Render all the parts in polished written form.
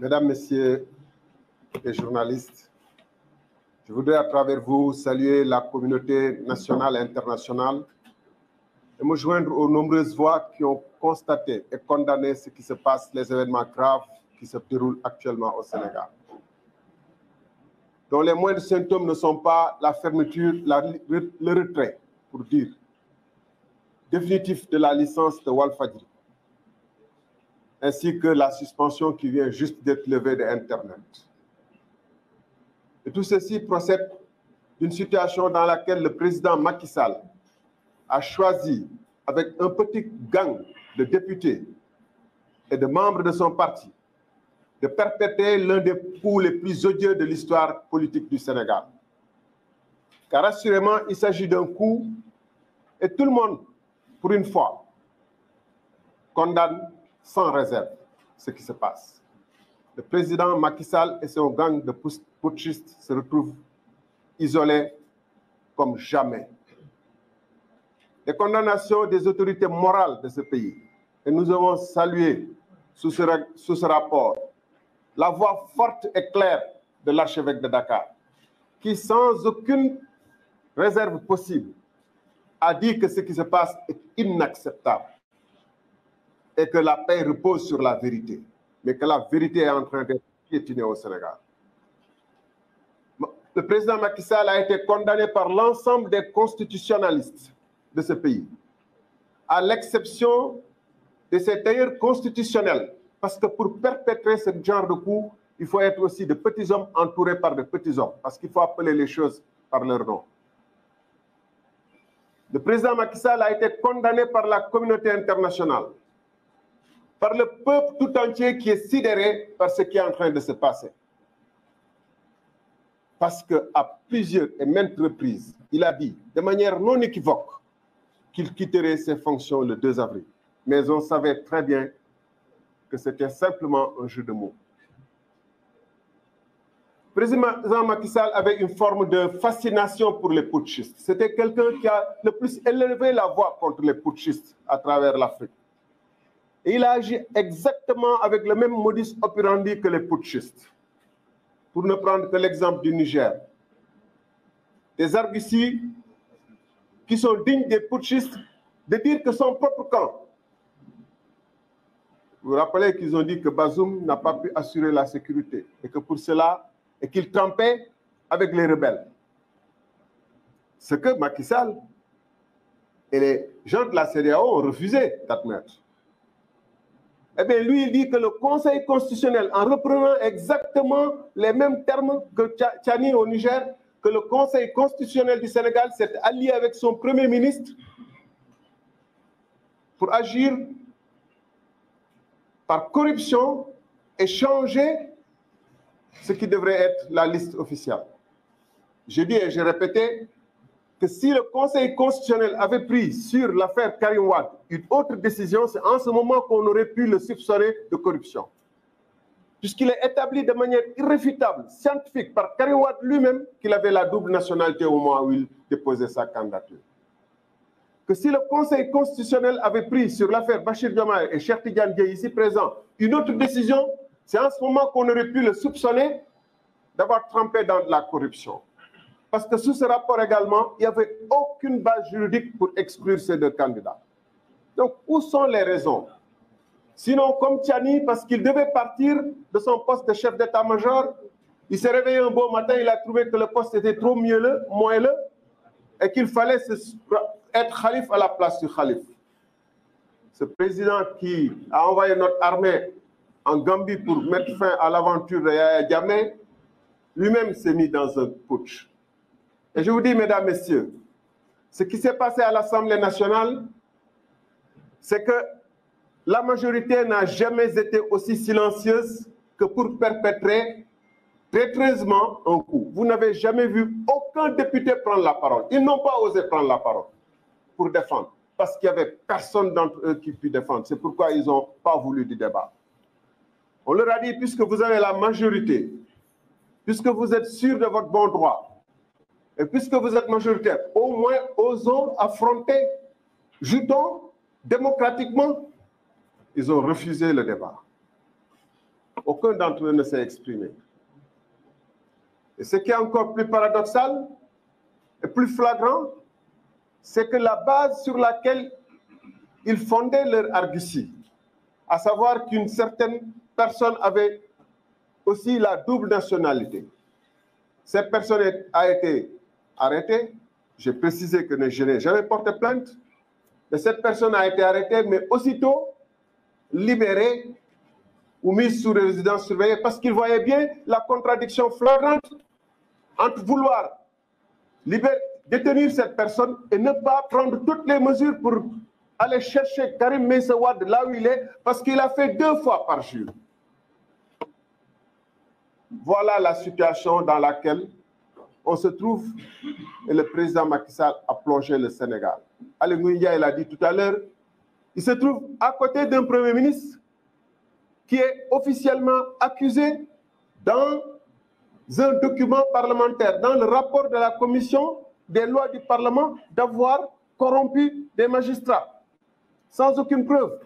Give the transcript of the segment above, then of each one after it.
Mesdames, Messieurs les journalistes, je voudrais à travers vous saluer la communauté nationale et internationale et me joindre aux nombreuses voix qui ont constaté et condamné ce qui se passe, les événements graves qui se déroulent actuellement au Sénégal, dont les moindres symptômes ne sont pas la fermeture, le retrait, pour dire, définitif de la licence de Walfadjri, ainsi que la suspension qui vient juste d'être levée de Internet. Et tout ceci procède d'une situation dans laquelle le président Macky Sall a choisi, avec un petit gang de députés et de membres de son parti, de perpétrer l'un des coups les plus odieux de l'histoire politique du Sénégal. Car assurément, il s'agit d'un coup et tout le monde, pour une fois, condamne sans réserve ce qui se passe. Le président Macky Sall et son gang de putschistes se retrouvent isolés comme jamais. Les condamnations des autorités morales de ce pays, et nous avons salué sous ce rapport la voix forte et claire de l'archevêque de Dakar, qui, sans aucune réserve possible, a dit que ce qui se passe est inacceptable et que la paix repose sur la vérité, mais que la vérité est en train d'être piétinée au Sénégal. Le président Macky Sall a été condamné par l'ensemble des constitutionnalistes de ce pays, à l'exception de ses tailleurs constitutionnels, parce que pour perpétrer ce genre de coup, il faut être aussi de petits hommes entourés par de petits hommes, parce qu'il faut appeler les choses par leur nom. Le président Macky Sall a été condamné par la communauté internationale, par le peuple tout entier qui est sidéré par ce qui est en train de se passer. Parce qu'à plusieurs et maintes reprises, il a dit de manière non équivoque qu'il quitterait ses fonctions le 2 avril. Mais on savait très bien que c'était simplement un jeu de mots. Le président Macky Sall avait une forme de fascination pour les putschistes. C'était quelqu'un qui a le plus élevé la voix contre les putschistes à travers l'Afrique. Et il a agi exactement avec le même modus operandi que les putschistes. Pour ne prendre que l'exemple du Niger. Des arguties qui sont dignes des putschistes de dire que son propre camp. Vous vous rappelez qu'ils ont dit que Bazoum n'a pas pu assurer la sécurité et que pour cela, et qu'il trempait avec les rebelles. Ce que Macky Sall et les gens de la CEDEAO ont refusé d'admettre. Eh bien, lui, il dit que le Conseil constitutionnel, en reprenant exactement les mêmes termes que Tchani au Niger, que le Conseil constitutionnel du Sénégal s'est allié avec son Premier ministre pour agir par corruption et changer ce qui devrait être la liste officielle. Je dis et je répétais que si le Conseil constitutionnel avait pris sur l'affaire Karim Wade une autre décision, c'est en ce moment qu'on aurait pu le soupçonner de corruption. Puisqu'il est établi de manière irréfutable, scientifique, par Karim Wade lui-même, qu'il avait la double nationalité au moment où il déposait sa candidature. Que si le Conseil constitutionnel avait pris sur l'affaire Bachir Diomaye et Cheikh Tidiane Dièye ici présent une autre décision, c'est en ce moment qu'on aurait pu le soupçonner d'avoir trempé dans de la corruption. Parce que sous ce rapport également, il n'y avait aucune base juridique pour exclure ces deux candidats. Donc, où sont les raisons? Sinon, comme Tchani, parce qu'il devait partir de son poste de chef d'état-major, il s'est réveillé un beau matin, il a trouvé que le poste était trop moelleux, et qu'il fallait être khalife à la place du khalife. Ce président qui a envoyé notre armée en Gambie pour mettre fin à l'aventure de Yaya Jammeh, lui-même s'est mis dans un putsch. Et je vous dis, mesdames, messieurs, ce qui s'est passé à l'Assemblée nationale, c'est que la majorité n'a jamais été aussi silencieuse que pour perpétrer traîtreusement un coup. Vous n'avez jamais vu aucun député prendre la parole. Ils n'ont pas osé prendre la parole pour défendre, parce qu'il n'y avait personne d'entre eux qui put défendre. C'est pourquoi ils n'ont pas voulu du débat. On leur a dit, puisque vous avez la majorité, puisque vous êtes sûr de votre bon droit, et puisque vous êtes majoritaire, au moins osons affronter, jutons démocratiquement. Ils ont refusé le débat. aucun d'entre eux ne s'est exprimé. Et ce qui est encore plus paradoxal et plus flagrant, c'est que la base sur laquelle ils fondaient leur argutie, à savoir qu'une certaine personne avait aussi la double nationalité. Cette personne a été arrêtée. J'ai précisé que je n'ai jamais porté plainte. Mais cette personne a été arrêtée, mais aussitôt libérée ou mise sous résidence surveillée parce qu'il voyait bien la contradiction flagrante entre vouloir détenir cette personne et ne pas prendre toutes les mesures pour aller chercher Karim Meïssa Wade là où il est, parce qu'il a fait 2 fois par jour. Voilà la situation dans laquelle on se trouve et le président Macky Sall a plongé le Sénégal. Ali Ngouille l'a dit tout à l'heure, il se trouve à côté d'un Premier ministre qui est officiellement accusé dans un document parlementaire, dans le rapport de la commission des lois du Parlement, d'avoir corrompu des magistrats, sans aucune preuve.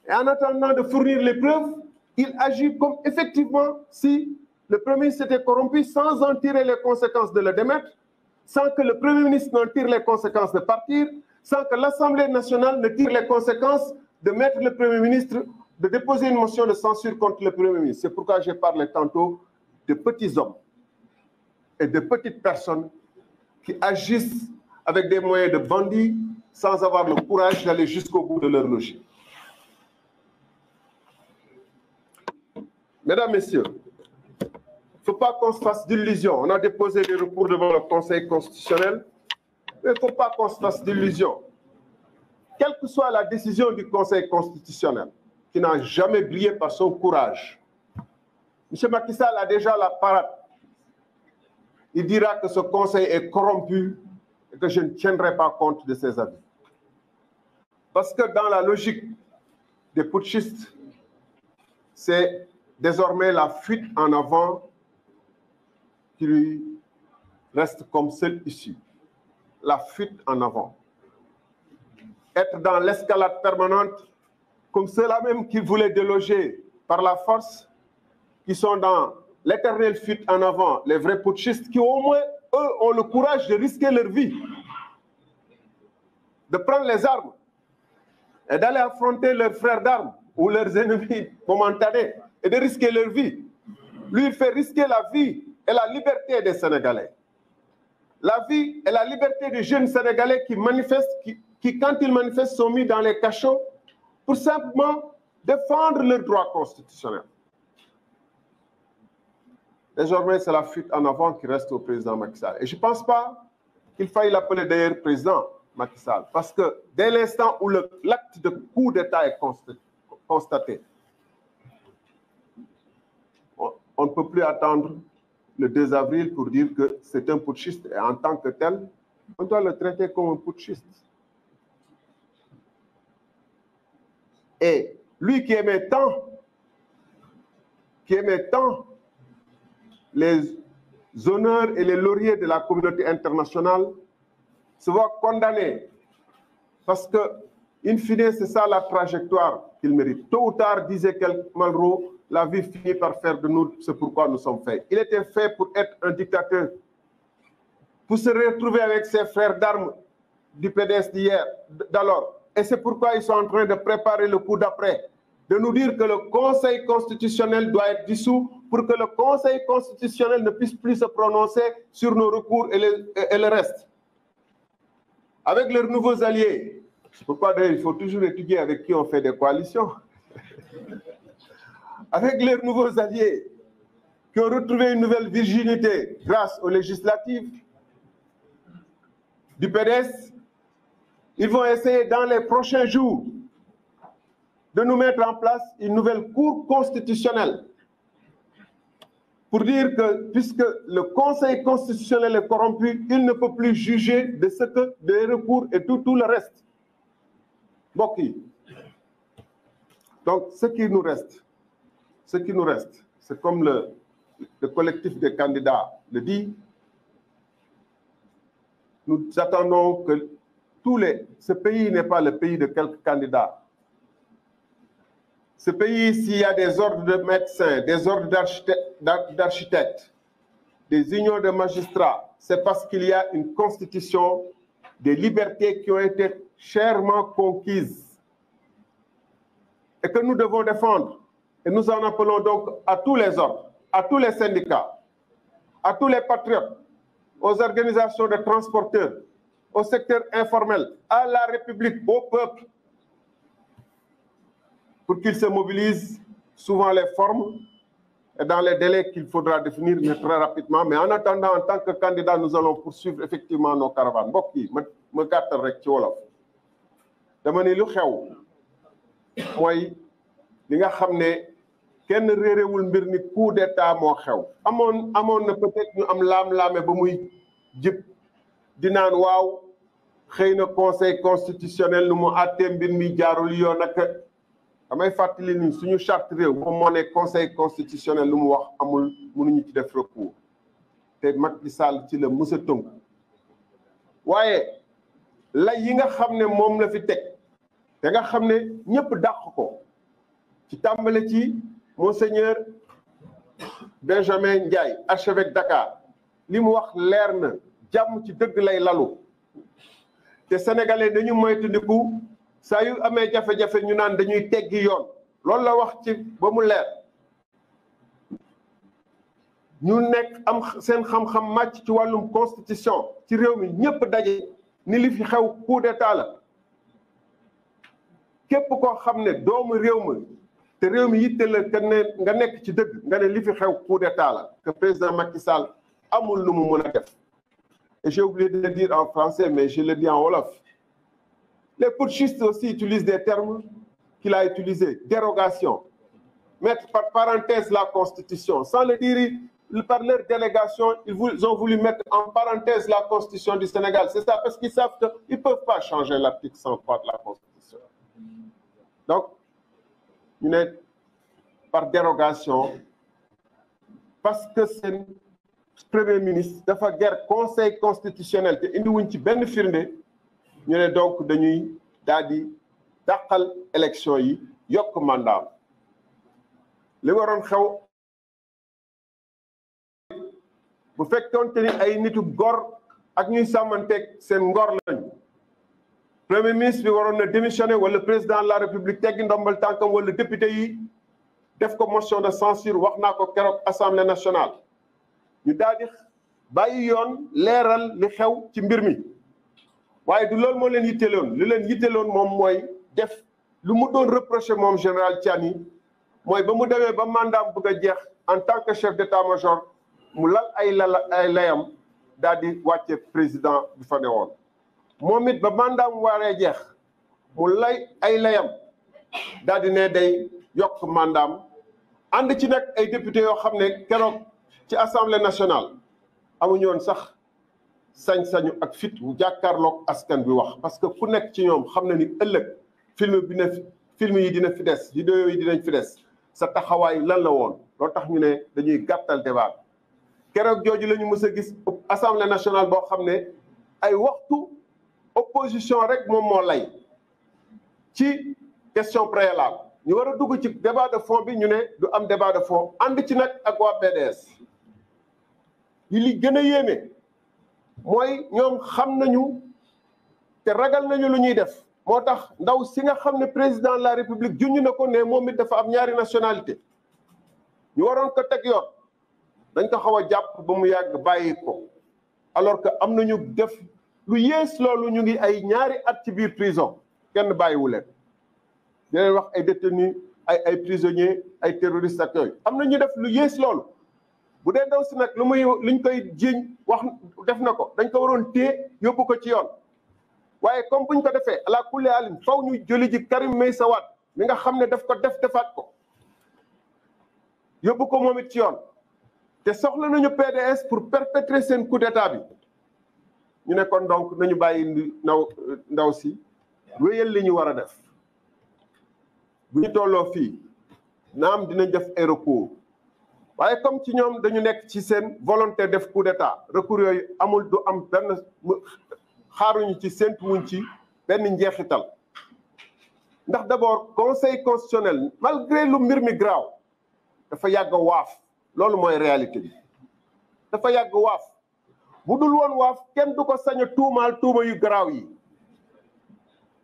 Et en attendant de fournir les preuves, il agit comme effectivement si le Premier ministre était corrompu, sans en tirer les conséquences de le démettre, sans que le Premier ministre n'en tire les conséquences de partir, sans que l'Assemblée nationale ne tire les conséquences de mettre le Premier ministre, de déposer une motion de censure contre le Premier ministre. C'est pourquoi j'ai parlé tantôt de petits hommes et de petites personnes qui agissent avec des moyens de bandits sans avoir le courage d'aller jusqu'au bout de leur logique. Mesdames, Messieurs, il ne faut pas qu'on se fasse d'illusions. On a déposé des recours devant le Conseil constitutionnel, mais il ne faut pas qu'on se fasse d'illusions. Quelle que soit la décision du Conseil constitutionnel, qui n'a jamais brillé par son courage, M. Macky Sall a déjà la parade. Il dira que ce Conseil est corrompu et que je ne tiendrai pas compte de ses avis. Parce que dans la logique des putschistes, c'est désormais la fuite en avant qui lui reste comme seule issue. La fuite en avant. Être dans l'escalade permanente, comme ceux-là même qui voulaient déloger par la force, qui sont dans l'éternelle fuite en avant, les vrais putschistes qui au moins, eux, ont le courage de risquer leur vie, de prendre les armes et d'aller affronter leurs frères d'armes ou leurs ennemis momentanés et de risquer leur vie. Lui, il fait risquer la vie et la liberté des Sénégalais. La vie et la liberté des jeunes Sénégalais qui manifestent, qui quand ils manifestent, sont mis dans les cachots pour simplement défendre leurs droits constitutionnels. Désormais, c'est la fuite en avant qui reste au président Macky Sall. Et je ne pense pas qu'il faille l'appeler d'ailleurs président Macky Sall, parce que dès l'instant où l'acte de coup d'État est constaté, on ne peut plus attendre le 2 avril pour dire que c'est un putschiste et en tant que tel, on doit le traiter comme un putschiste. Et lui qui aimait tant les honneurs et les lauriers de la communauté internationale, se voit condamné parce que, in fine, c'est ça la trajectoire qu'il mérite. Tôt ou tard, disait Malraux, la vie finit par faire de nous ce pourquoi nous sommes faits. Il était fait pour être un dictateur, pour se retrouver avec ses frères d'armes du PDS d'hier, d'alors. Et c'est pourquoi ils sont en train de préparer le coup d'après, de nous dire que le Conseil constitutionnel doit être dissous pour que le Conseil constitutionnel ne puisse plus se prononcer sur nos recours et le reste. Avec leurs nouveaux alliés, c'est pourquoi il faut toujours étudier avec qui on fait des coalitions. Avec leurs nouveaux alliés qui ont retrouvé une nouvelle virginité grâce aux législatives du PDS, ils vont essayer dans les prochains jours de nous mettre en place une nouvelle cour constitutionnelle pour dire que, puisque le Conseil constitutionnel est corrompu, il ne peut plus juger de ce que des recours et tout le reste. Donc, ce qui nous reste, c'est comme le collectif des candidats le dit, nous attendons que ce pays n'est pas le pays de quelques candidats. ce pays, s'il y a des ordres de médecins, des ordres d'architectes, des unions de magistrats, c'est parce qu'il y a une constitution, des libertés qui ont été chèrement conquises et que nous devons défendre. Et nous en appelons donc à tous les ordres, à tous les syndicats, à tous les patriotes, aux organisations de transporteurs, au secteur informel, à la République, au peuple, pour qu'ils se mobilisent, souvent les formes et dans les délais qu'il faudra définir, mais très rapidement. Mais en attendant, en tant que candidat, nous allons poursuivre effectivement nos caravanes. mbokk yi ma gàttal rek ci wolof dama ne lu xew mooy li nga xam ne kenn réerewul mbir ni coup d'état moo xew. amoon na peut-être ñu am laam-laame ba muy jëpp di naan waaw xëy na conseil constitutionnel nu mu àttee mbir mi jaarul yoon ak damay fàttali ni suñu charte réew moom moo ne conseil constitutionnel lu mu wax amul mënuñu ci def recours te Macky Sall ci la mës a tënk waaye lay yi nga xam ne moom la fi teg te nga xam ne ñëpp dàq ko ci tàmbale ci monseigneur Benjamin Ndiaye archevêque Dakar li mu wax leer na jàmm ci dëgg lay lalu te sénégalais dañu moytandiku saa yu amee jafe-jafe ñu naan dañuy teggi yoon loolu la wax ci ba mu leer ñu nekk am seen xam-xam màcc ci wàllum constitution ci réew mi ñëpp daje ni li fi xew coup d'état la képp koo xam ne doomu réew mi te réew mi yitte la que ne nga nekk ci dëgg nga ne li fi xew coup d'état la que président Macky Sall amul lu mu mën a def et j'ai oublié de le dire en français mais je le dis en wolof. Les putschistes aussi utilisent des termes qu'il a utilisés, dérogation, mettre par parenthèse la Constitution. Sans le dire, par leur délégation, ils ont voulu mettre en parenthèse la Constitution du Sénégal. C'est ça, parce qu'ils savent qu'ils ne peuvent pas changer l'article 103 de la Constitution. Donc, ñu ne par dérogation, parce que c'est Premier ministre dafa guerre Conseil constitutionnel te indiwuñ ci benn firnde ñu ne donc dañuy daal di dàqal élection yi yokk mandat li waroon xew bu fekkoonte ni ay nitu gor ak ñuy sàmmanteeg seen ngor lañu premier ministre bi waroon na démissionner wala président de la république teggi ndombal tànkam wala député yi def ko motion de censure wax naa ko keroog assemblée nationale ñu daal di bàyyi yoon leeral li xew ci mbir mi waaye du loolu moo leen yitteloon li leen yitteloon moom mooy def lu mu doon reproché moom général Tiani mooy ba mu demee ba mandat bëgg a jeex en tant que chef d'état-major mu lal ay layam daal di wàcce président bi fa ne woon moom it ba mandat mu waree jeex mu lay ay layam daal di ne day yokk mandaam ànd ci nag ay député yoo xam ne keroog ci assemblée nationale amuñu woon sax sañ-sañu ak fit bu jàkkaarloog askan bi wax parce que ku nekk ci ñoom xam na ni ëllëg film yi dina fi des vidéo yi dinañ fi des sa taxawaay lan la woon loo tax ñu ne dañuy gàttal débat keroog jooju la ñu mës a gis assemblée nationale boo xam ne ay waxtu opposition rek moom moo lay ci question préalable ñu war a dugg ci débat de fond bi ñu ne du am débat de fond ànd ci nag ak waa PDS yi li gën a yéeme mooy ñoom xam nañu te ragal nañu lu ñuy def moo tax ndaw si nga xam ne président de la république junñ na ko ne moom it dafa am ñaari nationalité ñu waroon ko teg yoon dañ ko xaw a jàpp ba mu yàgg bàyyi ko alors que am nañu def lu yées loolu ñu ngi ay ñaari at ci biir prison kenn bàyyiwu leen di leen wax ay détenus ay prisonniers ay terroristes ak yooyu am na ñu def lu yées loolu bu dee ndaw si nag luñ koy jiiñ wax def na ko dañ ko waroon téye yóbbu ko ci yoon waaye comme buñ ko defee ala kulli alim faw ñu jëli ji Karim Meïssa Wade mi nga xam ne daf ko defaat ko yóbbu ko moom it ci yoon te soxla nañu PDS pour perpétrer seen coup d'état bi ñu ne kon donc nañu bàyyi ndaw si wéyal li ñu war a def bu ñu tolloo fii naam dinañ def ay recours waaye comme ci ñoom dañu nekk ci seen volonté def coup d'état recours yooyu amul du am benn xaaruñu ci séntu wuñ ci benn njeexital ndax d'abord conseil constitutionnel malgré lu mbir mi graaw dafa yàgg waaf loolu mooy réalité bi dafa yàgg waaf bu dul woon waaf kenn du ko sañ a tuumaal tuuma yu garaaw yi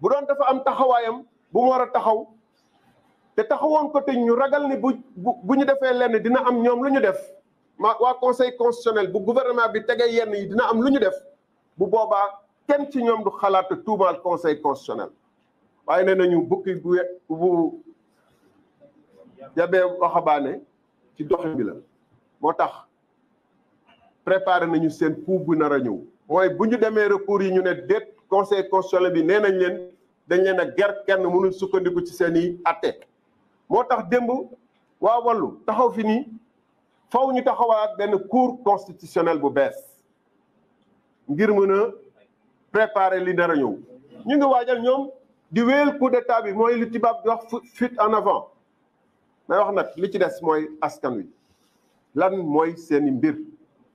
bu doon dafa am taxawaayam bu mu war a taxaw te taxawoon ko te ñu ragal ni bu ñu defee lenn dina am ñoom lu ñu def waa conseil constitutionnel bu gouvernement bi tegee yenn yi dina am lu ñu def bu boobaa kenn ci ñoom du xalaat tuumaal conseil constitutionnel waaye nee nañu bukki bu yabee waxambaane ci doxin bi la moo tax préparé nañu seen coup bu nar a ñëw mooy bu ñu demee recours yi ñu ne déet conseil constitutionnel bi nee nañ leen dañ leen a ger kenn mënul sukkandiku ci seen i atte moo tax démb waa Wallu taxaw fi nii faw ñu taxawaat benn cour constitutionnel bu bees ngir mën a préparer li nar a ñëw ñu ngi waajal ñoom di wéyal coup d'état bi mooy li tubaab di wax fuite en avant may wax nag li ci des mooy askan wi lan mooy seeni mbir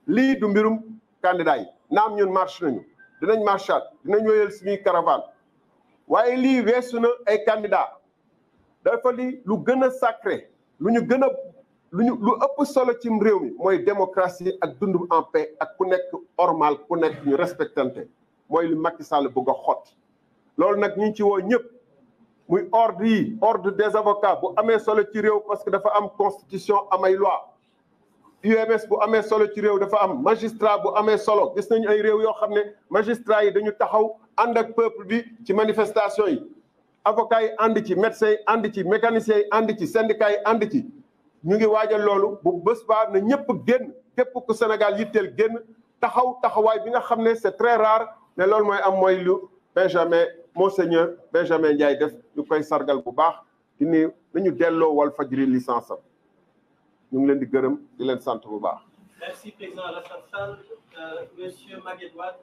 lii du mbirum candidat yi naam ñun marche nañu dinañ marchaat dinañ wéyal suñuy caravane waaye lii weesu na ay candidat dafa li lu gën a sacré lu ëpp solo ci réew mi mooy démocratie ak dund en paix ak ku nekk normal ku nekk ñu respectante mooy li Macky Sall bëgg a xotti loolu nag ñu ngi ci woo ñëpp muy ordre des avocats bu amee solo ci réew parce que dafa am constitution amay loi UMS bu amee solo ci réew dafa am magistrat bu amee solo gis nañu ay réew yoo xam ne magistrat yi dañu taxaw ànd ak peuple bi ci manifestation yi avocats yi ànd ci médecins yi ànd ci mécaniciens yi ànd ci syndicats yi ànd ci ñu ngi waajal loolu bu bés baa na ñëpp génn képp ku Sénégal yitteel génn taxawaay bi nga xam ne c'est très rare mais loolu mooy am mooy lu Monseigneur Benjamin Ndiaye def ñu koy sargal bu baax di ni nañu delloo Walfadjri licence am ñu ngi leen di gërëm di leen sant bu baax. Merci président Alassane Sall. Monsieur Maguette Wade.